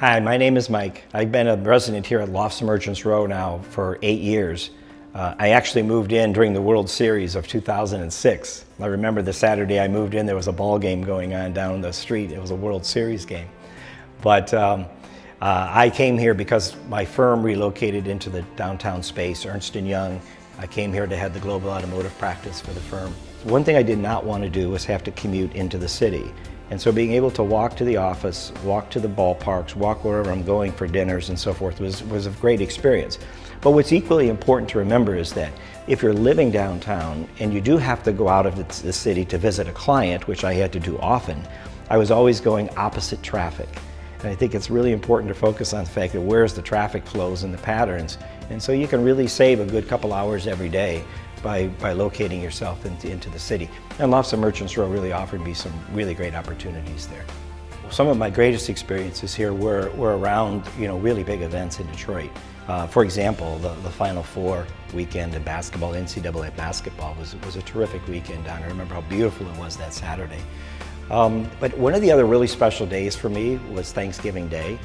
Hi, my name is Mike. I've been a resident here at Lofts Merchants Row now for 8 years. I actually moved in during the World Series of 2006. I remember the Saturday I moved in, there was a ball game going on down the street. It was a World Series game. But I came here because my firm relocated into the downtown space, Ernst & Young. I came here to head the global automotive practice for the firm. One thing I did not want to do was have to commute into the city. And so being able to walk to the office, walk to the ballparks, walk wherever I'm going for dinners and so forth was a great experience. But what's equally important to remember is that if you're living downtown and you do have to go out of the city to visit a client, which I had to do often, I was always going opposite traffic. And I think it's really important to focus on the fact that where's the traffic flows and the patterns. And so you can really save a good couple hours every day by locating yourself into the city. And Lofts Merchants Row really offered me some really great opportunities there. Some of my greatest experiences here were around really big events in Detroit. For example, the Final Four weekend in basketball, NCAA basketball, was a terrific weekend down. I remember how beautiful it was that Saturday. But one of the other really special days for me was Thanksgiving Day.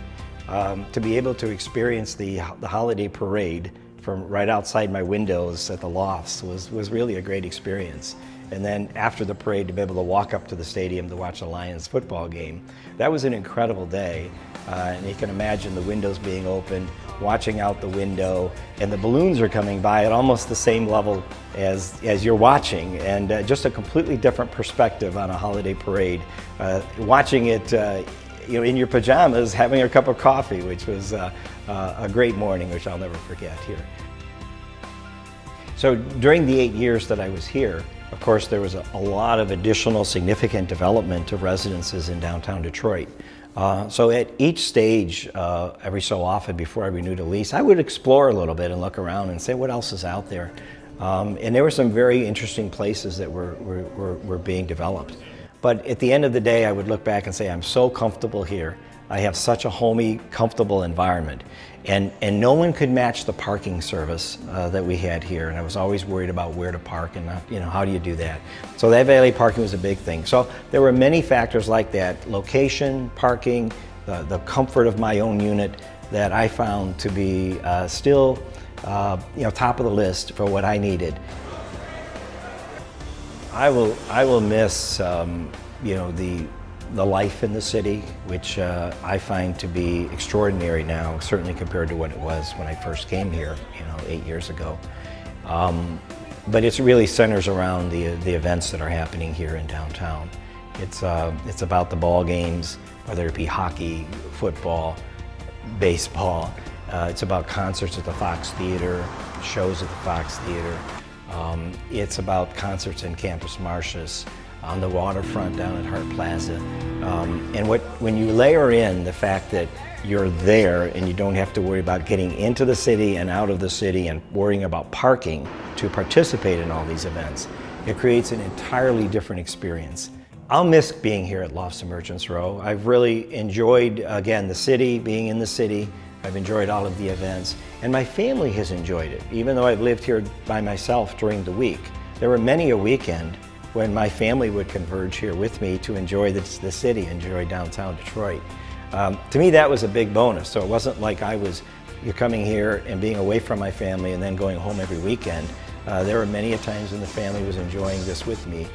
To be able to experience the holiday parade from right outside my windows at the Lofts was really a great experience. And then after the parade, to be able to walk up to the stadium to watch a Lions football game, that was an incredible day. And you can imagine the windows being open, watching out the window, and the balloons are coming by at almost the same level as you're watching, and just a completely different perspective on a holiday parade. Watching it in your pajamas, having a cup of coffee, which was a great morning, which I'll never forget here. So during the 8 years that I was here, of course, there was a lot of additional significant development of residences in downtown Detroit. So at each stage, every so often before I renewed a lease, I would explore a little bit and look around and say what else is out there. And there were some very interesting places that were being developed. But at the end of the day, I would look back and say, I'm so comfortable here. I have such a homey, comfortable environment. And no one could match the parking service that we had here. And I was always worried about where to park and how do you do that. So that valet parking was a big thing. So there were many factors like that: location, parking, the comfort of my own unit, that I found to be still top of the list for what I needed. I will miss the life in the city, which I find to be extraordinary now, certainly compared to what it was when I first came here 8 years ago. But it really centers around the events that are happening here in downtown. It's about the ball games, whether it be hockey, football, baseball. It's about concerts at the Fox Theater, shows at the Fox Theater. It's about concerts in Campus Martius, on the waterfront down at Hart Plaza. And when you layer in the fact that you're there and you don't have to worry about getting into the city and out of the city and worrying about parking to participate in all these events, it creates an entirely different experience. I'll miss being here at Lofts Merchants Row. I've really enjoyed, again, the city, being in the city. I've enjoyed all of the events, and my family has enjoyed it. Even though I've lived here by myself during the week, there were many a weekend when my family would converge here with me to enjoy the city, enjoy downtown Detroit. To me, that was a big bonus. So it wasn't like you're coming here and being away from my family and then going home every weekend. There were many a times when the family was enjoying this with me.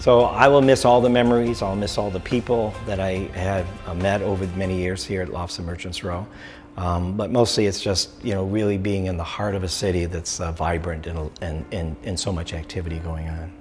So I will miss all the memories. I'll miss all the people that I have met over many years here at Lofts Merchants Row. But mostly it's just really being in the heart of a city that's vibrant and so much activity going on.